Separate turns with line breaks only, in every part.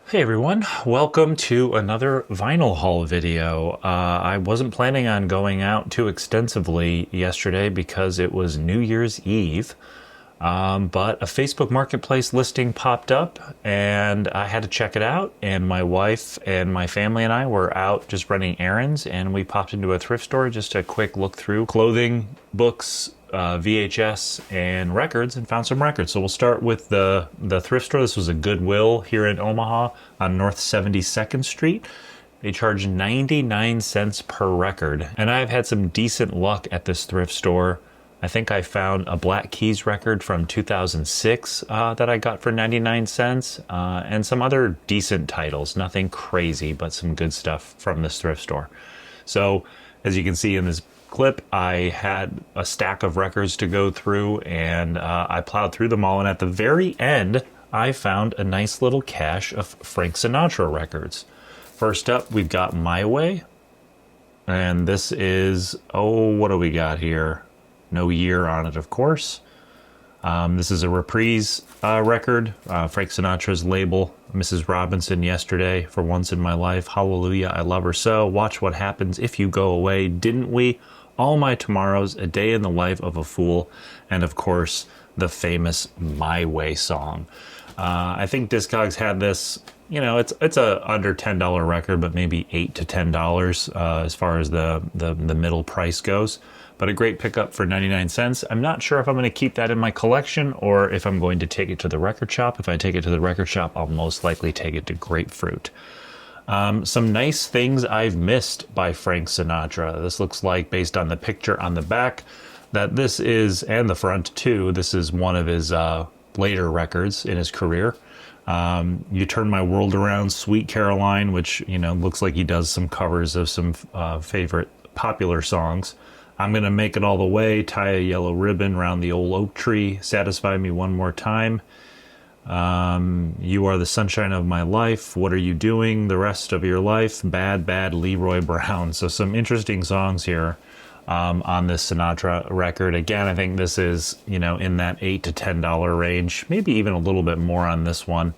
Hey everyone, welcome to another vinyl haul video. I wasn't planning on going out too extensively yesterday because it was New Year's Eve, but a Facebook Marketplace listing popped up and I had to check it out, and my wife and my family and I were out just running errands, and we popped into a thrift store, just a quick look through clothing, books, VHS, and records, and found some records. So we'll start with the thrift store. This was a Goodwill here in Omaha on North 72nd Street. They charge 99 cents per record. And I've had some decent luck at this thrift store. I think I found a Black Keys record from 2006 that I got for 99 cents, and some other decent titles. Nothing crazy, but some good stuff from this thrift store. So, as you can see in this clip, I had a stack of records to go through, and I plowed through them all, and at the very end I found a nice little cache of Frank Sinatra records. First up, we've got My Way, and this is, what do we got here? No year on it, of course. This is a reprise record, Frank Sinatra's label, Mrs. Robinson, Yesterday, For Once in My Life, Hallelujah, I Love Her So, Watch What Happens If You Go Away, Didn't We, All My Tomorrows, A Day in the Life of a Fool, and of course, the famous My Way song. I think Discogs had this, it's a under $10 record, but maybe $8 to $10 as far as the middle price goes. But a great pickup for 99 cents. I'm not sure if I'm going to keep that in my collection or if I'm going to take it to the record shop. If I take it to the record shop, I'll most likely take it to Grapefruit. Some nice things I've missed by Frank Sinatra. This looks like, based on the picture on the back, that this is, and the front too, this is one of his later records in his career. You Turn My World Around, Sweet Caroline, which, looks like he does some covers of some favorite popular songs. I'm Gonna Make It All the Way, Tie a Yellow Ribbon Round the Old Oak Tree, Satisfy Me One More Time, You Are the Sunshine of My Life, What Are You Doing the Rest of Your Life, Bad Bad Leroy Brown. So some interesting songs here on this Sinatra record. Again, I think this is, in that $8 to $10 range, maybe even a little bit more on this one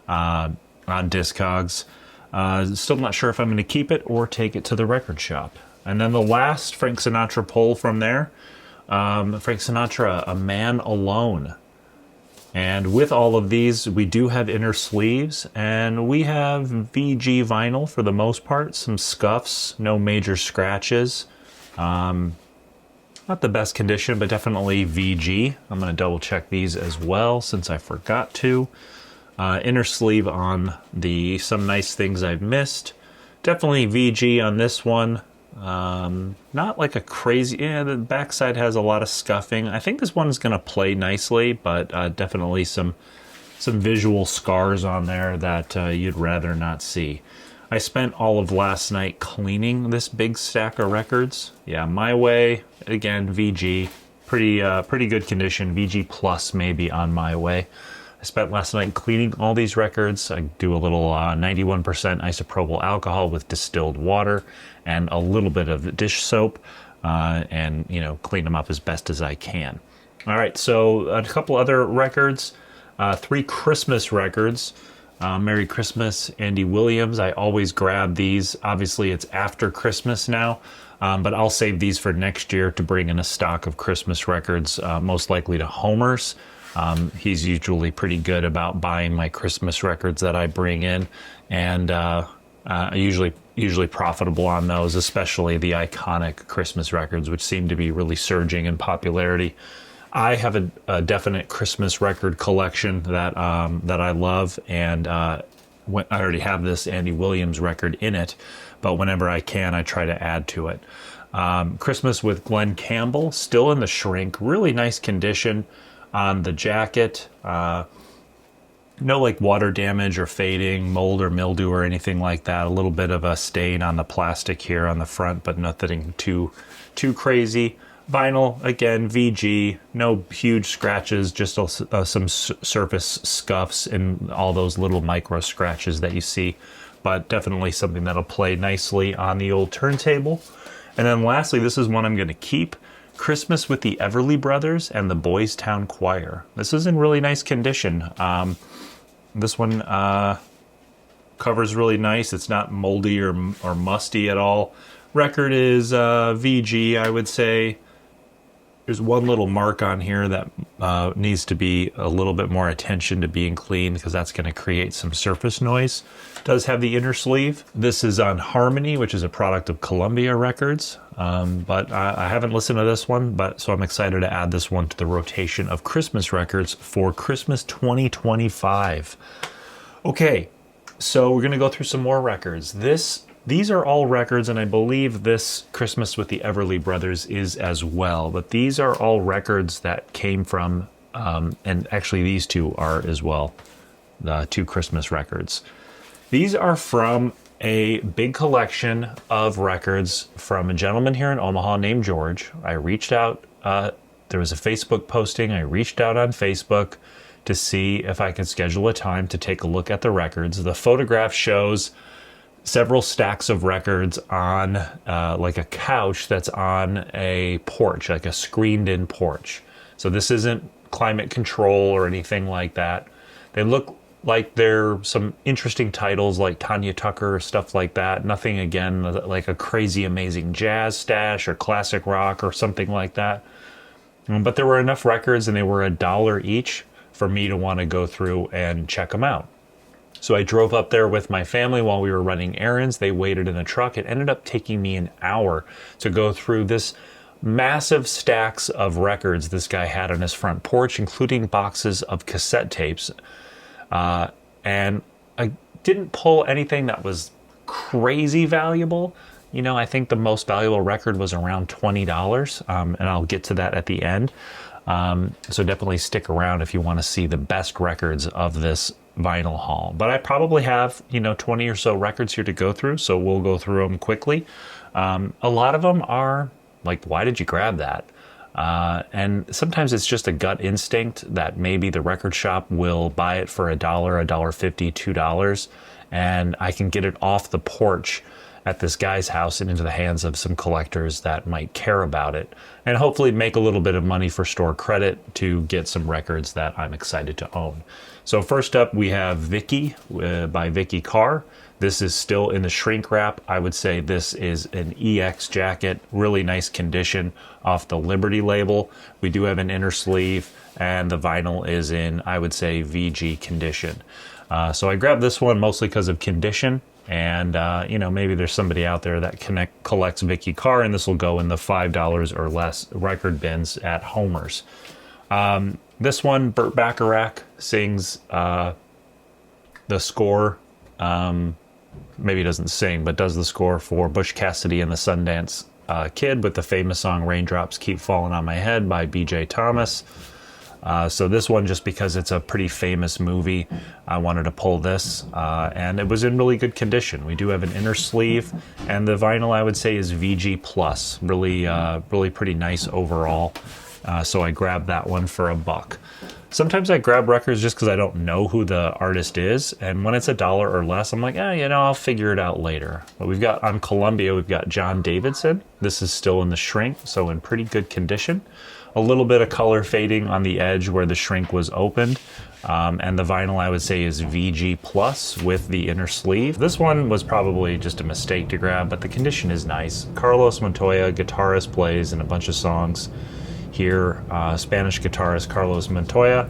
on Discogs. Still not sure if I'm going to keep it or take it to the record shop. And then the last Frank Sinatra pull from there, Frank Sinatra, A Man Alone. And with all of these, we do have inner sleeves, and we have VG vinyl for the most part, some scuffs, no major scratches. Not the best condition, but definitely VG. I'm going to double check these as well since I forgot to. Inner sleeve on the Some Nice Things I've Missed. Definitely VG on this one. Not like a crazy, the backside has a lot of scuffing. I think this one's going to play nicely, but definitely some visual scars on there that you'd rather not see. I spent all of last night cleaning this big stack of records. Yeah, My Way, again, VG, pretty good condition, VG plus maybe on My Way. I spent last night cleaning all these records. I do a little 91% isopropyl alcohol with distilled water and a little bit of dish soap, and clean them up as best as I can. All right, so a couple other records, 3 Christmas records. Merry Christmas, Andy Williams. I always grab these. Obviously, it's after Christmas now, but I'll save these for next year to bring in a stock of Christmas records, most likely to Homer's. He's usually pretty good about buying my Christmas records that I bring in, and usually profitable on those, especially the iconic Christmas records, which seem to be really surging in popularity. I have a definite Christmas record collection that I love, and I already have this Andy Williams record in it, but whenever I can, I try to add to it. Christmas with Glenn Campbell, still in the shrink, really nice condition on the jacket. No like water damage or fading, mold or mildew or anything like that. A little bit of a stain on the plastic here on the front, but nothing too crazy. Vinyl, again, VG, no huge scratches, just some surface scuffs and all those little micro scratches that you see, but definitely something that'll play nicely on the old turntable. And then lastly, this is one I'm going to keep. Christmas with the Everly Brothers and the Boys Town Choir. This is in really nice condition. This one Cover's really nice. It's not moldy or musty at all. Record is VG, I would say. There's one little mark on here that needs to be a little bit more attention to being cleaned because that's going to create some surface noise. It does have the inner sleeve. This is on Harmony, which is a product of Columbia Records. But I haven't listened to this one, so I'm excited to add this one to the rotation of Christmas records for Christmas 2025. Okay, so we're going to go through some more records. These are all records, and I believe this Christmas with the Everly Brothers is as well. But these are all records that came from, and actually these two are as well, the two Christmas records. These are from a big collection of records from a gentleman here in Omaha named George. I reached out, there was a Facebook posting. I reached out on Facebook to see if I could schedule a time to take a look at the records. The photograph shows several stacks of records on like a couch that's on a porch, like a screened-in porch. So this isn't climate control or anything like that. They look like they're some interesting titles like Tanya Tucker or stuff like that. Nothing, again, like a crazy amazing jazz stash or classic rock or something like that. But there were enough records, and they were $1 each for me to want to go through and check them out. So I drove up there with my family while we were running errands. They waited in the truck. It ended up taking me an hour to go through this massive stacks of records this guy had on his front porch, including boxes of cassette tapes. And I didn't pull anything that was crazy valuable. You know, I think the most valuable record was around $20, and I'll get to that at the end. So definitely stick around if you want to see the best records of this vinyl haul. But I probably have, 20 or so records here to go through, so we'll go through them quickly. A lot of them are like, why did you grab that? And sometimes it's just a gut instinct that maybe the record shop will buy it for $1, $1.50, $2, and I can get it off the porch at this guy's house and into the hands of some collectors that might care about it, and hopefully make a little bit of money for store credit to get some records that I'm excited to own. So first up, we have Vicky by Vicky Carr. This is still in the shrink wrap. I would say this is an EX jacket, really nice condition off the Liberty label. We do have an inner sleeve, and the vinyl is in, I would say, VG condition. So I grabbed this one mostly because of condition. And, maybe there's somebody out there that collects Vicky Carr, and this will go in the $5 or less record bins at Homer's. This one, Burt Bacharach sings the score. Maybe doesn't sing, but does the score for Butch Cassidy and the Sundance Kid with the famous song Raindrops Keep Falling on My Head by B.J. Thomas. So this one, just because it's a pretty famous movie, I wanted to pull this, and it was in really good condition. We do have an inner sleeve, and the vinyl, I would say, is VG Plus. Really pretty nice overall. So I grabbed that one for $1. Sometimes I grab records just because I don't know who the artist is, and when it's $1 or less, I'm like, I'll figure it out later. But we've got, on Columbia, we've got John Davidson. This is still in the shrink, so in pretty good condition. A little bit of color fading on the edge where the shrink was opened. And the vinyl, I would say, is VG Plus with the inner sleeve. This one was probably just a mistake to grab, but the condition is nice. Carlos Montoya, guitarist, plays in a bunch of songs here. Spanish guitarist Carlos Montoya.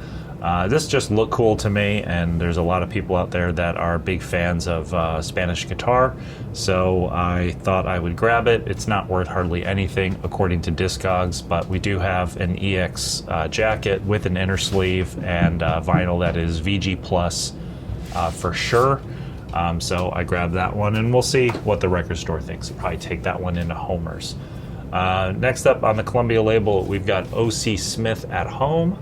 This just looked cool to me, and there's a lot of people out there that are big fans of Spanish guitar, so I thought I would grab it. It's not worth hardly anything according to Discogs, but we do have an EX jacket with an inner sleeve and vinyl that is VG Plus for sure. So I grabbed that one, and we'll see what the record store thinks. I'll probably take that one into Homer's. Next up on the Columbia label, we've got O.C. Smith at Home.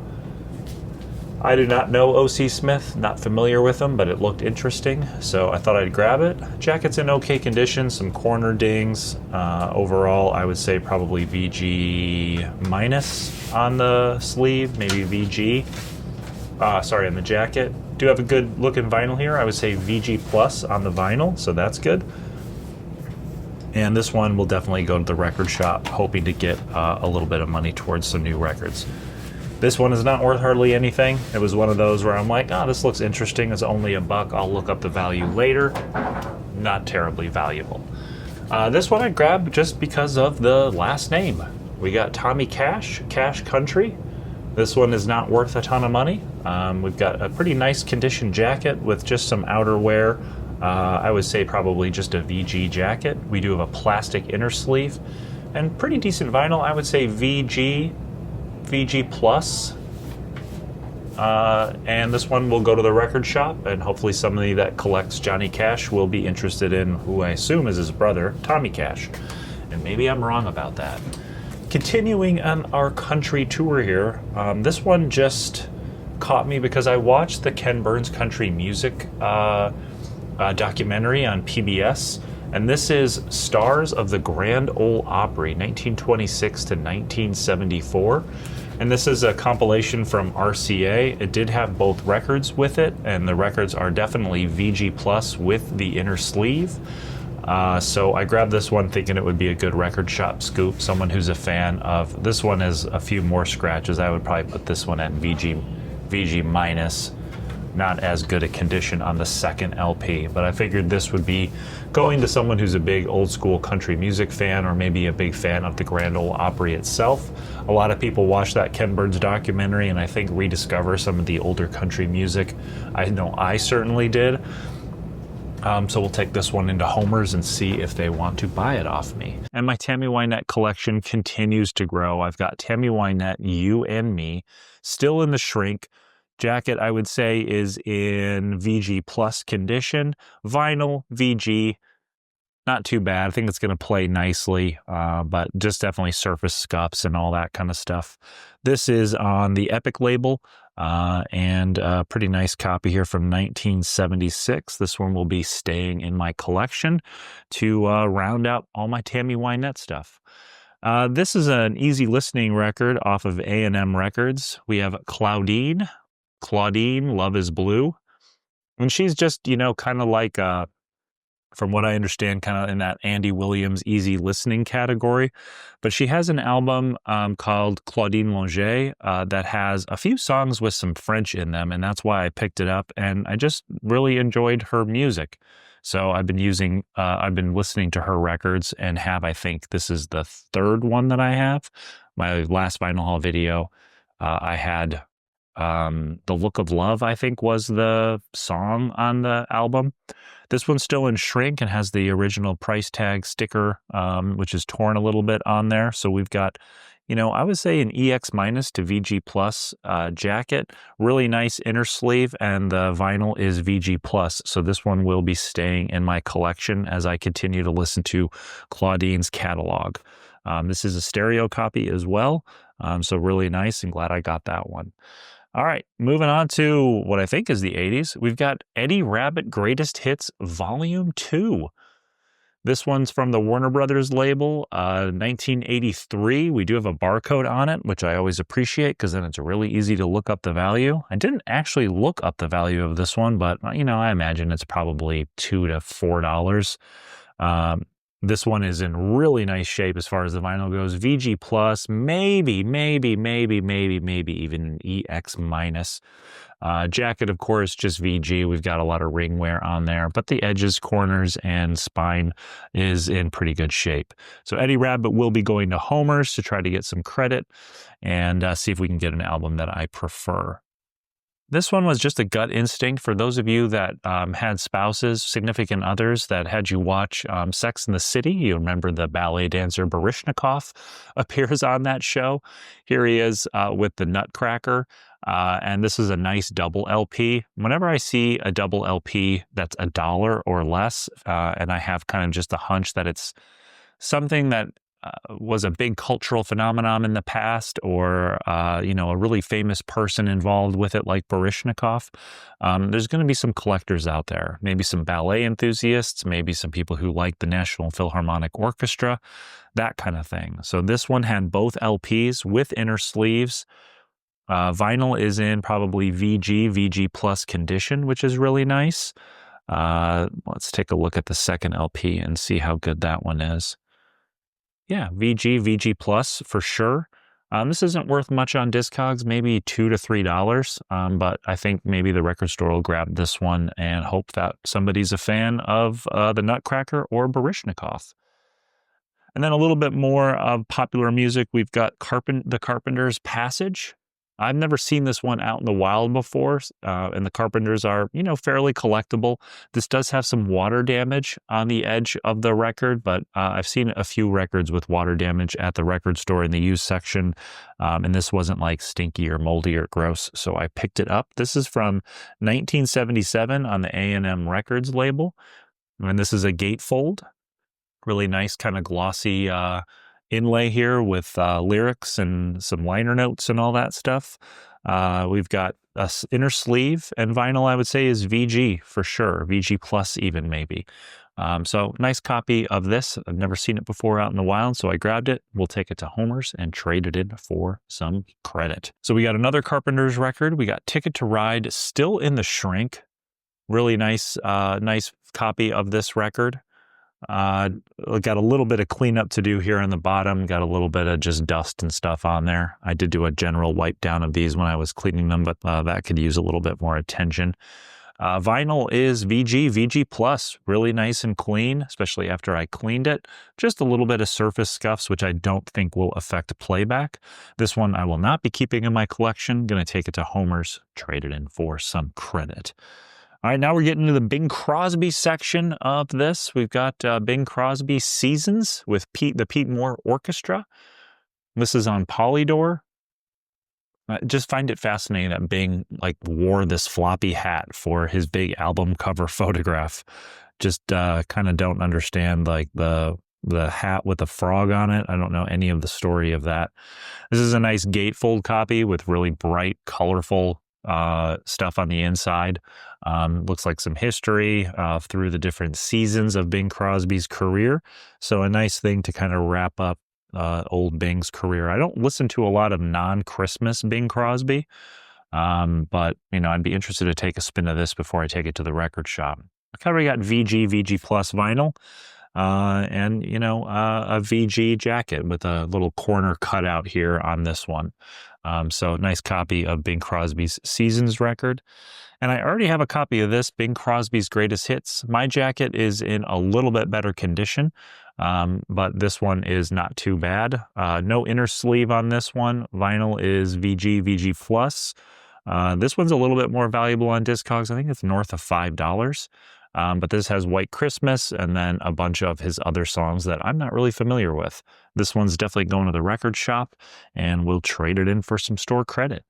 I do not know O.C. Smith, not familiar with him, but it looked interesting, so I thought I'd grab it. Jacket's in okay condition, some corner dings. Overall, I would say probably VG minus on the sleeve, maybe VG. On the jacket. Do have a good looking vinyl here. I would say VG plus on the vinyl, so that's good. And this one will definitely go to the record shop, hoping to get a little bit of money towards some new records. This one is not worth hardly anything. It was one of those where I'm like, oh, this looks interesting. It's only $1. I'll look up the value later. Not terribly valuable. This one I grabbed just because of the last name. We got Tommy Cash, Cash Country. This one is not worth a ton of money. We've got a pretty nice condition jacket with just some outerwear. I would say probably just a VG jacket. We do have a plastic inner sleeve and pretty decent vinyl. I would say VG Plus. And this one will go to the record shop, and hopefully somebody that collects Johnny Cash will be interested in who I assume is his brother, Tommy Cash. And maybe I'm wrong about that. Continuing on our country tour here, this one just caught me because I watched the Ken Burns Country Music documentary on PBS, and this is Stars of the Grand Ole Opry, 1926 to 1974. And this is a compilation from RCA. It did have both records with it, and the records are definitely VG Plus with the inner sleeve. So I grabbed this one thinking it would be a good record shop scoop. Someone who's a fan of this one has a few more scratches. I would probably put this one at VG minus. Not as good a condition on the second LP, but I figured this would be going to someone who's a big old school country music fan, or maybe a big fan of the Grand Ole Opry itself. A lot of people watch that Ken Burns documentary and I think rediscover some of the older country music. I know I certainly did. So we'll take this one into Homer's and see if they want to buy it off me. And my Tammy Wynette collection continues to grow. I've got Tammy Wynette, You and Me, still in the shrink. Jacket, I would say, is in VG Plus condition. Vinyl, VG, not too bad. I think it's going to play nicely, but just definitely surface scuffs and all that kind of stuff. This is on the Epic label, and a pretty nice copy here from 1976. This one will be staying in my collection to round out all my Tammy Wynette stuff. This is an easy listening record off of A&M Records. We have Claudine, Love is Blue. And she's just, you know, kind of like, from what I understand, kind of in that Andy Williams easy listening category. But she has an album called Claudine Longet that has a few songs with some French in them. And that's why I picked it up. And I just really enjoyed her music. So I've been listening to her records and I think this is the third one that I have. My last Vinyl Haul video, I had The Look of Love, I think, was the song on the album. This one's still in shrink and has the original price tag sticker, which is torn a little bit on there. So we've got, you know, I would say an EX minus to VG plus jacket, really nice inner sleeve, and the vinyl is VG plus. So this one will be staying in my collection as I continue to listen to Claudine's catalog. This is a stereo copy as well. So really nice, and glad I got that one. All right, moving on to what I think is the 80s. We've got Eddie Rabbitt Greatest Hits Volume 2. This one's from the Warner Brothers label, 1983. We do have a barcode on it, which I always appreciate because then it's really easy to look up the value. I didn't actually look up the value of this one, but, you know, I imagine it's probably $2 to $4. This one is in really nice shape as far as the vinyl goes. VG plus, maybe even an EX minus. Jacket, of course, just VG. We've got a lot of ring wear on there, but the edges, corners, and spine is in pretty good shape. So Eddie Rabbitt will be going to Homer's to try to get some credit and see if we can get an album that I prefer. This one was just a gut instinct for those of you that had spouses, significant others that had you watch Sex and the City. You remember the ballet dancer Baryshnikov appears on that show. Here he is with the Nutcracker, and this is a nice double LP. Whenever I see a double LP that's $1 or less, and I have kind of just a hunch that it's something that was a big cultural phenomenon in the past, or you know, a really famous person involved with it like Baryshnikov, there's going to be some collectors out there, maybe some ballet enthusiasts, maybe some people who like the National Philharmonic Orchestra, that kind of thing. So this one had both LPs with inner sleeves. Vinyl is in probably VG plus condition, which is really nice. Let's take a look at the second LP and see how good that one is. Yeah, VG plus for sure. This isn't worth much on Discogs, maybe $2 to $3, but I think maybe the record store will grab this one and hope that somebody's a fan of the Nutcracker or Baryshnikov. And then a little bit more of popular music. We've got the Carpenters' Passage. I've never seen this one out in the wild before, and the Carpenters are, fairly collectible. This does have some water damage on the edge of the record, but I've seen a few records with water damage at the record store in the used section, and this wasn't like stinky or moldy or gross, so I picked it up. This is from 1977 on the A&M Records label, and this is a gatefold. Really nice kind of glossy inlay here with lyrics and some liner notes and all that stuff. We've got a inner sleeve, and vinyl I would say is VG for sure, VG plus even maybe. So nice copy of this. I've never seen it before out in the wild, so I grabbed it. We'll take it to Homer's and trade it in for some credit. So we got another Carpenters record. We got Ticket to Ride, still in the shrink. Really nice, nice copy of this record. Got a little bit of cleanup to do here on the bottom. Got a little bit of just dust and stuff on there. I did do a general wipe down of these when I was cleaning them, but that could use a little bit more attention. Vinyl is VG plus, really nice and clean, especially after I cleaned it. Just a little bit of surface scuffs, which I don't think will affect playback. This one I will not be keeping in my collection. Gonna take it to Homer's, trade it in for some credit. All right, now we're getting to the Bing Crosby section of this. We've got Bing Crosby Seasons with the Pete Moore Orchestra. This is on Polydor. I just find it fascinating that Bing wore this floppy hat for his big album cover photograph. Just kind of don't understand the hat with the frog on it. I don't know any of the story of that. This is a nice gatefold copy with really bright, colorful stuff on the inside. Looks like some history through the different seasons of Bing Crosby's career. So a nice thing to kind of wrap up old Bing's career. I don't listen to a lot of non-Christmas Bing Crosby, but I'd be interested to take a spin of this before I take it to the record shop. I already got VG plus vinyl, and a VG jacket with a little corner cutout here on this one. So nice copy of Bing Crosby's Seasons record. And I already have a copy of this, Bing Crosby's Greatest Hits. My jacket is in a little bit better condition, but this one is not too bad. No inner sleeve on this one. Vinyl is VG plus. This one's a little bit more valuable on Discogs. I think it's north of $5. But this has White Christmas and then a bunch of his other songs that I'm not really familiar with. This one's definitely going to the record shop, and we'll trade it in for some store credit.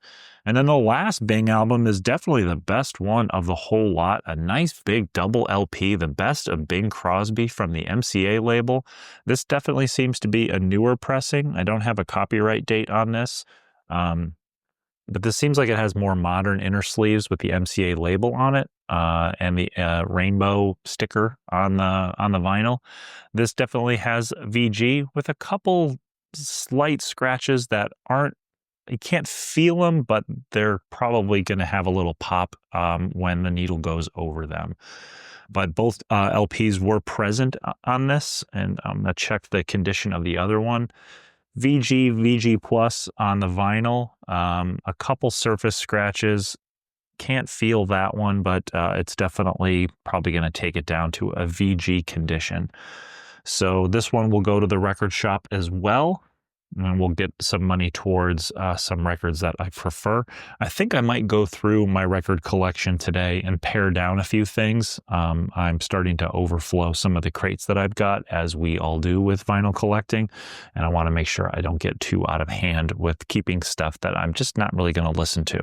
And then the last Bing album is definitely the best one of the whole lot. A nice big double LP, the best of Bing Crosby from the MCA label. This definitely seems to be a newer pressing. I don't have a copyright date on this. But this seems like it has more modern inner sleeves with the MCA label on it, and the rainbow sticker on the vinyl. This definitely has VG with a couple slight scratches that you can't feel them, but they're probably going to have a little pop when the needle goes over them. But both LPs were present on this, and I'm going to check the condition of the other one. VG plus on the vinyl, a couple surface scratches. Can't feel that one, but it's definitely probably going to take it down to a VG condition. So this one will go to the record shop as well, and we'll get some money towards some records that I prefer. I think I might go through my record collection today and pare down a few things. I'm starting to overflow some of the crates that I've got, as we all do with vinyl collecting, and I want to make sure I don't get too out of hand with keeping stuff that I'm just not really going to listen to.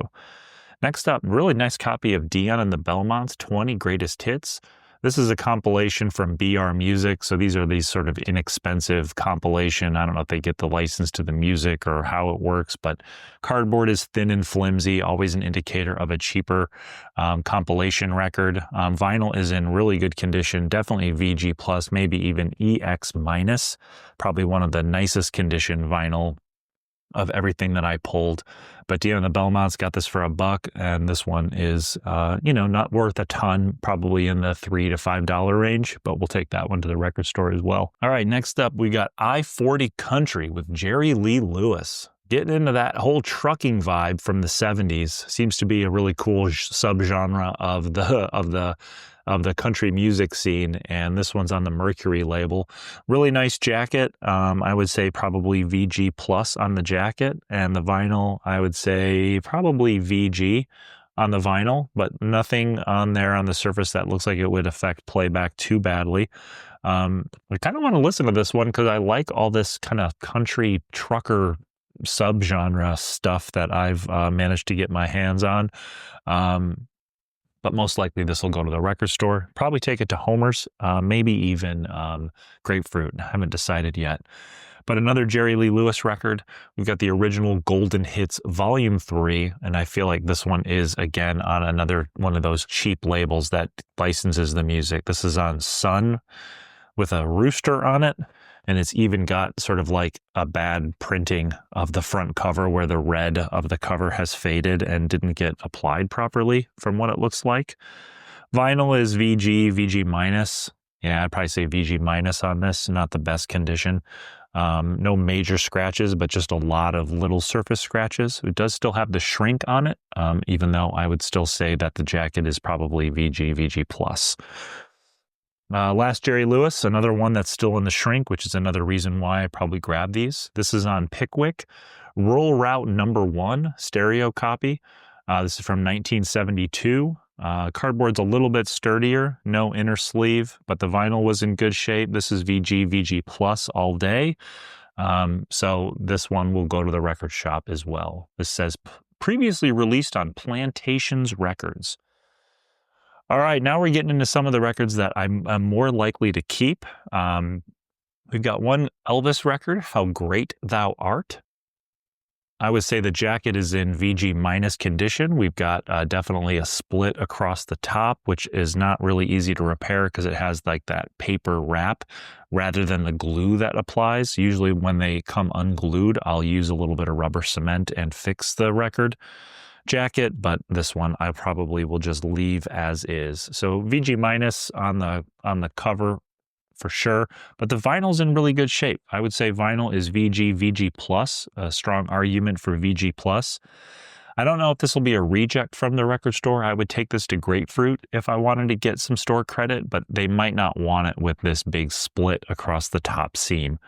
Next up, really nice copy of Dion and the Belmonts' 20 Greatest Hits. This is a compilation from BR Music, so these are these sort of inexpensive compilation. I don't know if they get the license to the music or how it works, but cardboard is thin and flimsy, always an indicator of a cheaper compilation record. Vinyl is in really good condition, definitely VG plus, maybe even EX minus, probably one of the nicest condition vinyl of everything that I pulled. But Dion and the Belmonts got this for $1, and this one is, not worth a ton, probably in the $3 to $5 range, but we'll take that one to the record store as well. All right, next up, we got I-40 Country with Jerry Lee Lewis. getting into that whole trucking vibe from the 70s. Seems to be a really cool subgenre of the country music scene, and this one's on the Mercury label. Really nice jacket. I would say probably VG plus on the jacket, and the vinyl, I would say probably VG on the vinyl, but nothing on there on the surface that looks like it would affect playback too badly. I kind of want to listen to this one because I like all this kind of country trucker subgenre stuff that I've managed to get my hands on. But most likely this will go to the record store. Probably take it to Homer's, maybe even Grapefruit. I haven't decided yet. But another Jerry Lee Lewis record. We've got the original Golden Hits Volume 3, and I feel like this one is, again, on another one of those cheap labels that licenses the music. This is on Sun with a rooster on it, and it's even got sort of like a bad printing of the front cover where the red of the cover has faded and didn't get applied properly from what it looks like. Vinyl is VG, VG minus. Yeah, I'd probably say VG minus on this. Not the best condition. No major scratches, but just a lot of little surface scratches. It does still have the shrink on it, even though I would still say that the jacket is probably VG, VG plus. Last Jerry Lewis, another one that's still in the shrink, which is another reason why I probably grabbed these. This is on Pickwick. Rural Route number 1 stereo copy. This is from 1972. Cardboard's a little bit sturdier, no inner sleeve, but the vinyl was in good shape. This is VG, VG plus all day. So this one will go to the record shop as well. This says previously released on Plantations Records. All right, now we're getting into some of the records that I'm more likely to keep. We've got one Elvis record, How Great Thou Art. I would say the jacket is in VG minus condition. We've got definitely a split across the top, which is not really easy to repair because it has like that paper wrap rather than the glue that applies. Usually when they come unglued, I'll use a little bit of rubber cement and fix the record jacket, but this one I probably will just leave as is. So VG minus on the cover for sure, but the vinyl's in really good shape. I would say vinyl is VG, VG plus, a strong argument for VG plus. I don't know if this will be a reject from the record store. I would take this to Grapefruit if I wanted to get some store credit, but they might not want it with this big split across the top seam.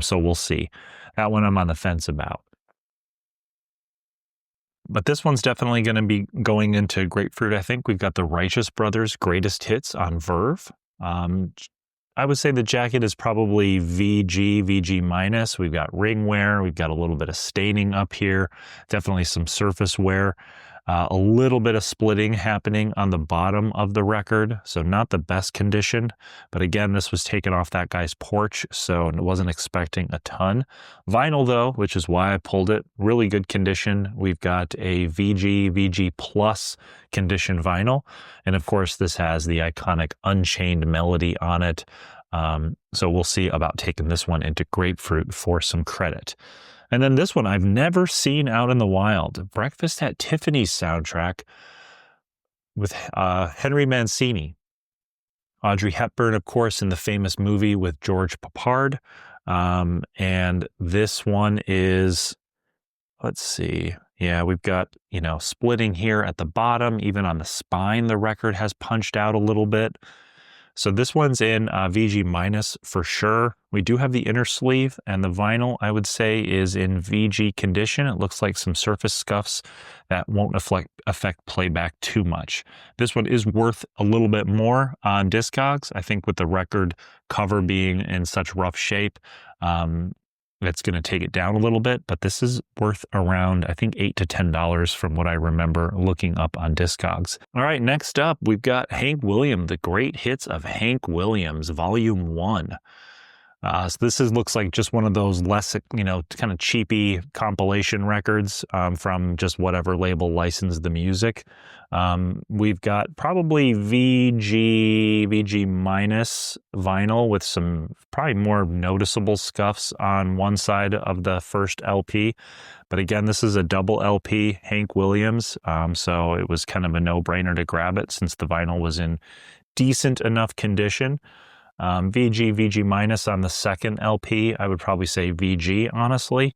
So we'll see. That one I'm on the fence about. But this one's definitely going to be going into Grapefruit, I think. We've got the Righteous Brothers Greatest Hits on Verve. I would say the jacket is probably VG, VG minus. We've got ring wear. We've got a little bit of staining up here. Definitely some surface wear. A little bit of splitting happening on the bottom of the record. So not the best condition. But again, this was taken off that guy's porch, so I wasn't expecting a ton. Vinyl though, which is why I pulled it, really good condition. We've got a VG, VG plus condition vinyl. And of course, this has the iconic Unchained melody on it. So we'll see about taking this one into Grapefruit for some credit. And then this one I've never seen out in the wild. Breakfast at Tiffany's soundtrack with Henry Mancini. Audrey Hepburn, of course, in the famous movie with George Papard. And this one is, let's see. Yeah, we've got, splitting here at the bottom. Even on the spine, the record has punched out a little bit. So this one's in VG minus for sure. We do have the inner sleeve, and the vinyl, I would say, is in VG condition. It looks like some surface scuffs that won't affect playback too much. This one is worth a little bit more on Discogs. I think with the record cover being in such rough shape, it's going to take it down a little bit, but this is worth around, I think, $8 to $10 from what I remember looking up on Discogs. All right, next up, we've got Hank Williams, the great hits of Hank Williams, Volume 1. So this looks like just one of those less, kind of cheapy compilation records from just whatever label licensed the music. We've got probably VG minus vinyl with some probably more noticeable scuffs on one side of the first LP. But again, this is a double LP, Hank Williams. So it was kind of a no-brainer to grab it since the vinyl was in decent enough condition. VG minus on the second LP. I would probably say VG, honestly.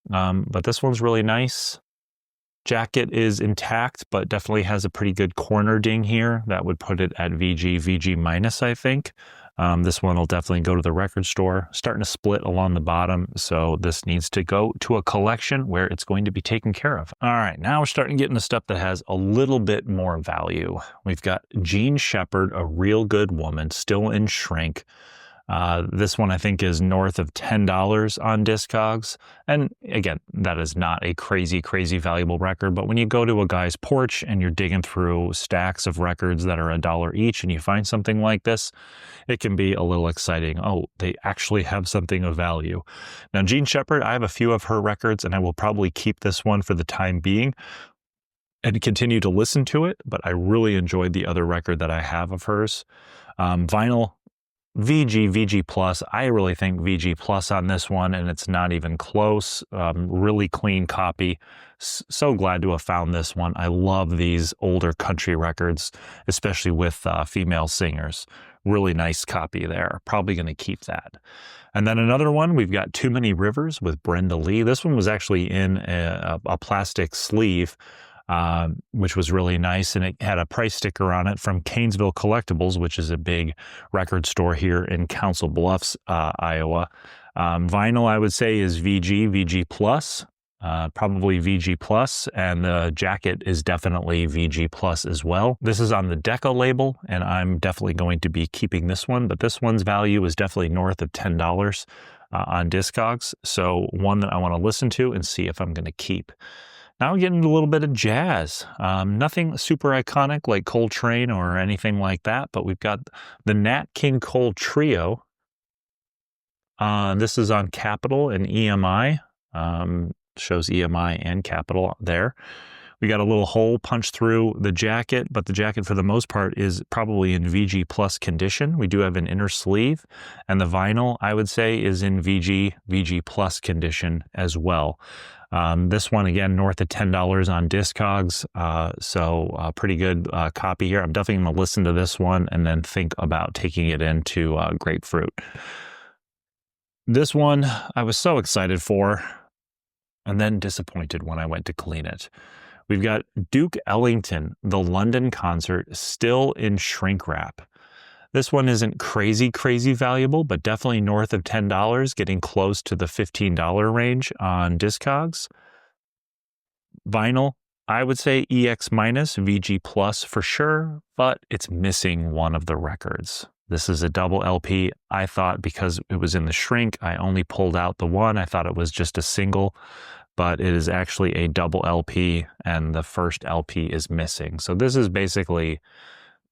But this one's really nice. Jacket is intact, but definitely has a pretty good corner ding here. That would put it at VG minus, I think. This one will definitely go to the record store. Starting to split along the bottom, so this needs to go to a collection where it's going to be taken care of. All right, now we're starting to get into stuff that has a little bit more value. We've got Jean Shepherd, A Real Good Woman, still in shrink. This one I think is north of $10 on Discogs. And again, that is not a crazy valuable record, but when you go to a guy's porch and you're digging through stacks of records that are $1 each and you find something like this, it can be a little exciting. Oh, they actually have something of value. Now, Jean Shepherd, I have a few of her records and I will probably keep this one for the time being and continue to listen to it, but I really enjoyed the other record that I have of hers. Vinyl, VG plus. I really think VG plus on this one, and it's not even close. Really clean copy. So glad to have found this one. I love these older country records, especially with female singers. Really nice copy there. Probably going to keep that. And then another one, we've got Too Many Rivers with Brenda Lee. This one was actually in a plastic sleeve, which was really nice, and it had a price sticker on it from Canesville Collectibles, which is a big record store here in Council Bluffs, Iowa. Vinyl, I would say, is VG plus, probably VG plus, and the jacket is definitely VG plus as well. This is on the Decca label, and I'm definitely going to be keeping this one, but this one's value is definitely north of $10 on Discogs, so one that I want to listen to and see if I'm going to keep. Now we're getting into a little bit of jazz. Nothing super iconic like Coltrane or anything like that, but we've got the Nat King Cole Trio. This is on Capitol and EMI. Shows EMI and Capitol there. We got a little hole punched through the jacket, but the jacket for the most part is probably in VG plus condition. We do have an inner sleeve, and the vinyl, I would say, is in VG plus condition as well. This one, again, north of $10 on Discogs, so pretty good copy here. I'm definitely going to listen to this one and then think about taking it into Grapefruit. This one I was so excited for, and then disappointed when I went to clean it. We've got Duke Ellington, The London Concert, still in shrink wrap. This one isn't crazy valuable, but definitely north of $10, getting close to the $15 range on Discogs. Vinyl, I would say EX minus, VG plus for sure, but it's missing one of the records. This is a double LP. I thought because it was in the shrink, I only pulled out the one. I thought it was just a single, but it is actually a double LP, and the first LP is missing. So this is basically,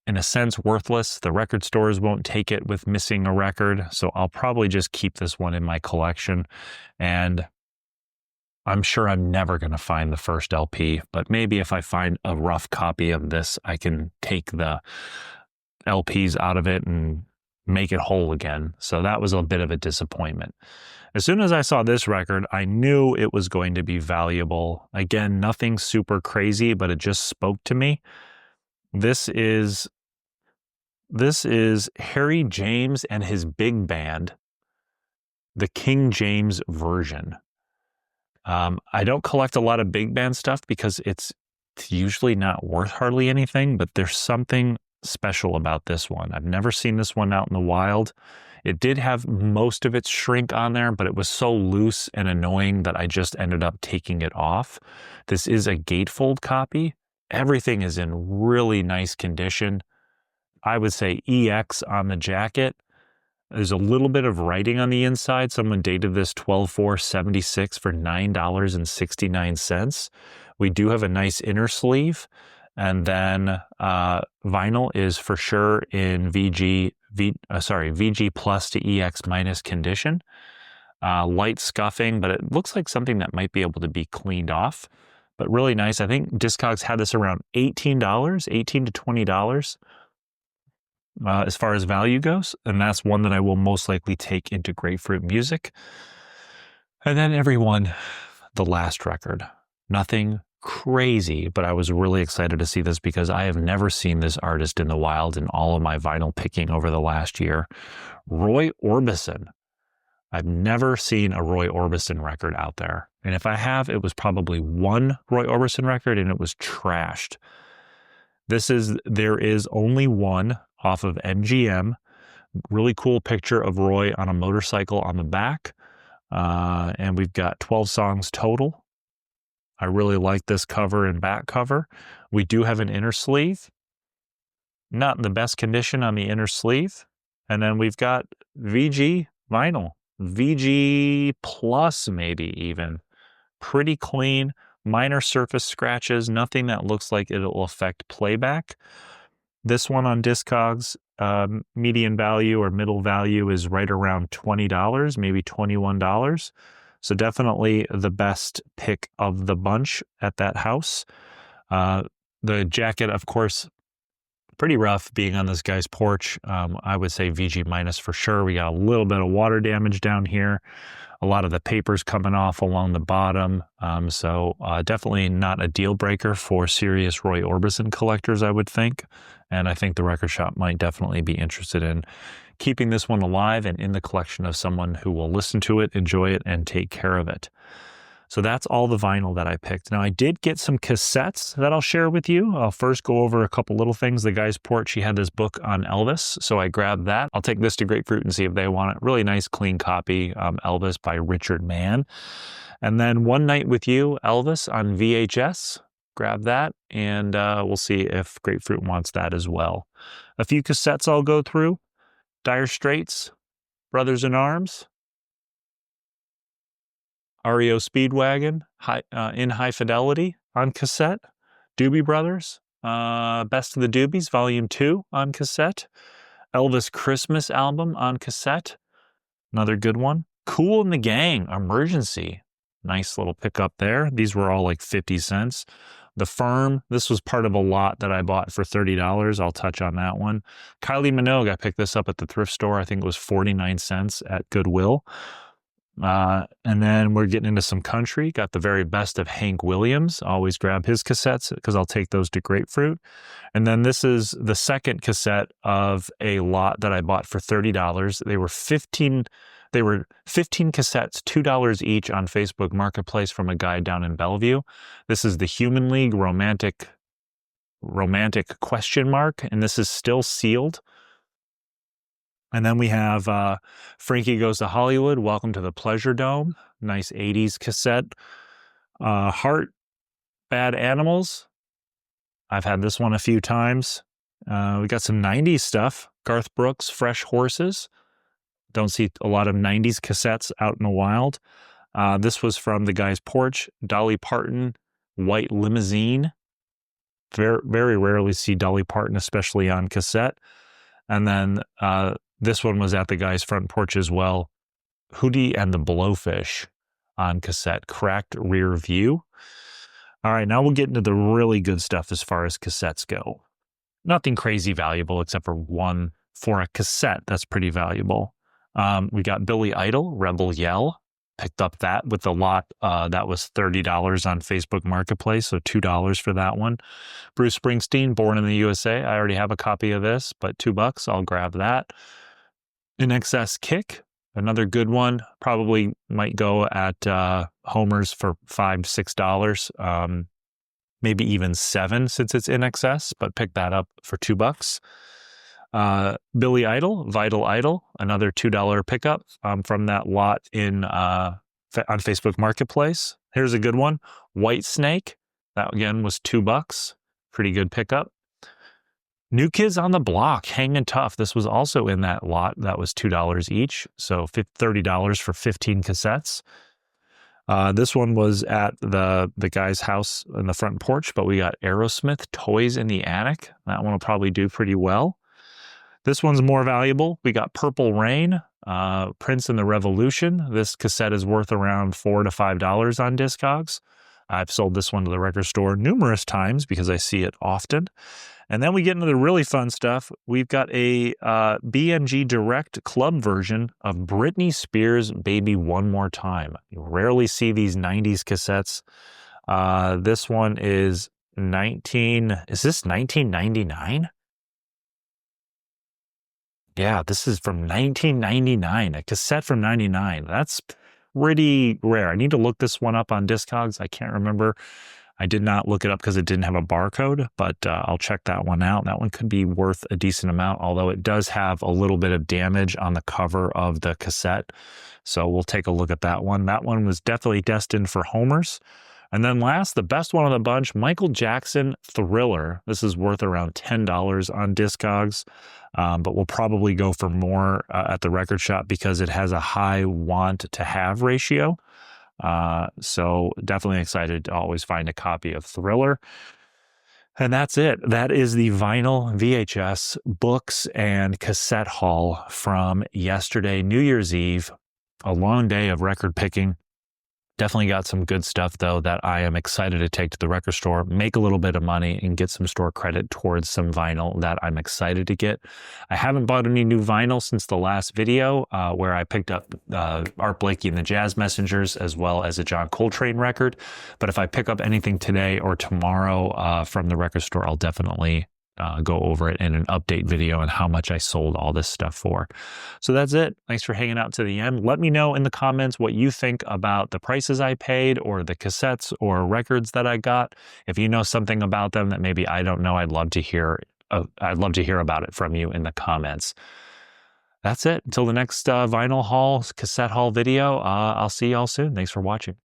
in a sense, worthless. The record stores won't take it with missing a record, so I'll probably just keep this one in my collection. And I'm sure I'm never going to find the first LP, but maybe if I find a rough copy of this, I can take the LPs out of it and make it whole again. So that was a bit of a disappointment. As soon as I saw this record, I knew it was going to be valuable. Again, nothing super crazy, but it just spoke to me. This is Harry James and his big band, the King James version. I don't collect a lot of big band stuff because it's usually not worth hardly anything, but there's something special about this one. I've never seen this one out in the wild. It did have most of its shrink on there, but it was so loose and annoying that I just ended up taking it off. This is a gatefold copy. Everything is in really nice condition. I would say EX on the jacket. There's a little bit of writing on the inside. Someone dated this 12/4/76 for $9.69. We do have a nice inner sleeve. And then vinyl is for sure in VG plus to EX minus condition. Light scuffing, but it looks like something that might be able to be cleaned off. But really nice. I think Discogs had this around $18 to $20 as far as value goes. And that's one that I will most likely take into Grapefruit Music. And then everyone, the last record. Nothing crazy, but I was really excited to see this because I have never seen this artist in the wild in all of my vinyl picking over the last year. Roy Orbison. I've never seen a Roy Orbison record out there. And if I have, it was probably one Roy Orbison record, and it was trashed. There is only one off of MGM. Really cool picture of Roy on a motorcycle on the back. And we've got 12 songs total. I really like this cover and back cover. We do have an inner sleeve. Not in the best condition on the inner sleeve. And then we've got VG vinyl. VG plus maybe even. Pretty clean. Minor surface scratches. Nothing that looks like it'll affect playback. This one on Discogs, median value or middle value is right around $20, maybe $21. So definitely the best pick of the bunch at that house. The jacket, of course, pretty rough being on this guy's porch. I would say VG minus for sure. We got a little bit of water damage down here. A lot of the paper's coming off along the bottom. So definitely not a deal breaker for serious Roy Orbison collectors, I would think. And I think the record shop might definitely be interested in keeping this one alive and in the collection of someone who will listen to it, enjoy it, and take care of it. So that's all the vinyl that I picked. Now, I did get some cassettes that I'll share with you. I'll first go over a couple little things. The guy's porch, he had this book on Elvis, so I grabbed that. I'll take this to Grapefruit and see if they want it. Really nice, clean copy, Elvis by Richard Mann. And then One Night with You, Elvis on VHS. Grab that, and we'll see if Grapefruit wants that as well. A few cassettes I'll go through. Dire Straits, Brothers in Arms, REO Speedwagon, in High Fidelity on cassette, Doobie Brothers, Best of the Doobies, Volume 2 on cassette, Elvis Christmas album on cassette, another good one, Kool and the Gang, Emergency, nice little pickup there. These were all like 50 cents. The Firm, this was part of a lot that I bought for $30. I'll touch on that one. Kylie Minogue, I picked this up at the thrift store. I think it was 49 cents at Goodwill. And then we're getting into some country. Got the very best of Hank Williams. Always grab his cassettes because I'll take those to Grapefruit. And then this is the second cassette of a lot that I bought for $30. They were 15 cassettes, $2 each on Facebook Marketplace from a guy down in Bellevue. This is the Human League Romantic question mark, and this is still sealed. And then we have Frankie Goes to Hollywood, Welcome to the Pleasure Dome. Nice 80s cassette. Heart, Bad Animals. I've had this one a few times. We got some 90s stuff. Garth Brooks, Fresh Horses. Don't see a lot of 90s cassettes out in the wild. This was from the guy's porch. Dolly Parton, White Limousine. Very, very rarely see Dolly Parton, especially on cassette. And then this one was at the guy's front porch as well. Hootie and the Blowfish on cassette. Cracked Rear View. All right, now we'll get into the really good stuff as far as cassettes go. Nothing crazy valuable except for one for a cassette that's pretty valuable. We got Billy Idol, Rebel Yell. Picked up that with a lot. That was $30 on Facebook Marketplace, so $2 for that one. Bruce Springsteen, Born in the USA. I already have a copy of this, but $2, I'll grab that. In Excess Kick, another good one. Probably might go at Homer's for $5, $6. Maybe even $7 since it's in excess, but pick that up for $2. Billy Idol, Vital Idol, another $2 pickup from that lot on Facebook Marketplace. Here's a good one. White Snake, that again was $2. Pretty good pickup. New Kids on the Block, Hangin' Tough. This was also in that lot. That was $2 each, so $30 for 15 cassettes. This one was at the guy's house in the front porch, but we got Aerosmith, Toys in the Attic. That one will probably do pretty well. This one's more valuable. We got Purple Rain, Prince and the Revolution. This cassette is worth around $4 to $5 on Discogs. I've sold this one to the record store numerous times because I see it often. And then we get into the really fun stuff. We've got a BMG Direct Club version of Britney Spears' Baby One More Time. You rarely see these 90s cassettes. This one is is this 1999? Yeah, this is from 1999, a cassette from 99. That's pretty rare. I need to look this one up on Discogs. I can't remember. I did not look it up because it didn't have a barcode, but I'll check that one out. That one could be worth a decent amount, although it does have a little bit of damage on the cover of the cassette. So we'll take a look at that one. That one was definitely destined for homers. And then last, the best one of the bunch, Michael Jackson Thriller. This is worth around $10 on Discogs, but we'll probably go for more at the record shop because it has a high want to have ratio. So definitely excited to always find a copy of Thriller. And that's it. That is the vinyl VHS books and cassette haul from yesterday, New Year's Eve. A long day of record picking. Definitely got some good stuff, though, that I am excited to take to the record store, make a little bit of money, and get some store credit towards some vinyl that I'm excited to get. I haven't bought any new vinyl since the last video where I picked up Art Blakey and the Jazz Messengers, as well as a John Coltrane record. But if I pick up anything today or tomorrow from the record store, I'll definitely go over it in an update video on how much I sold all this stuff for. So that's it. Thanks for hanging out to the end. Let me know in the comments what you think about the prices I paid or the cassettes or records that I got. If you know something about them that maybe I don't know, I'd love to hear about it from you in the comments. That's it. Until the next vinyl haul, cassette haul video, I'll see y'all soon. Thanks for watching.